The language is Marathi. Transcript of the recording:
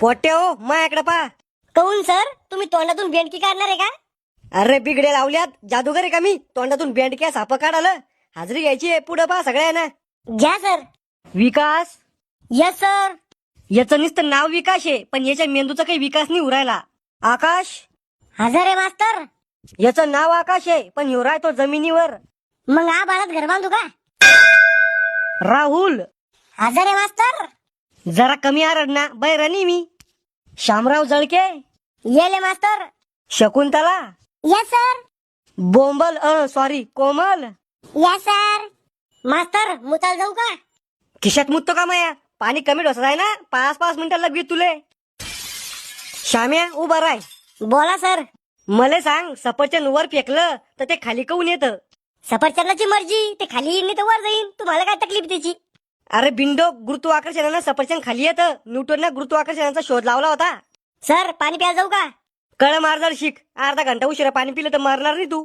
पोट्टे हो माझ्याकडे पा. कहून सर तुम्ही तोंडातून बेंडकी काढणार आहे का? अरे बिगडे लावल्यात जादूगर आहे का मी? तोंडातून बेंडक्या साप काढालं. हाजरी घ्यायची आहे पुढं पा सगळ्यांना. घ्या सर. विकास. Yes sir. याचं नुसतं नाव विकास आहे पण याच्या मेंदूचा काही विकास नाही उरायला. आकाश. हजर आहे मास्तर. याचं नाव आकाश आहे पण ह्यो राहतो जमिनीवर. मग आ बाळात घर बांधू का? राहुल. हजर आहे मास्तर. जरा कमी आरड ना बैरणी मी. शामराव जळके. येले मास्तर. शकुंतला. Yes sir. बोंबल सॉरी कोमल. Yes sir. मास्तर मुताल जाऊ का? खिशात मुततो का माया? पाणी कमी ढोसत आहे ना 5-5 मिनिटं लगवी तुले. श्याम्या उभा राय. बोला सर. मले सांग सफरचंद वर फेकलं तर ते खाली काऊन येतं? सफरचंदाची मर्जी, ते खाली येईन तर वर जाईन, तुम्हाला काय तकलीफ त्याची? अरे बिंडो गुरुत्वाकर्षणानं सफरचंद खाली येतं. न्यूटननं गुरुत्वाकर्षणाचा शोध लावला होता. सर पाणी प्यायला जाऊ का? कळ मारदार शिक. अर्धा घंटा उशिरा पाणी पिलं तर मरणार नाही तू.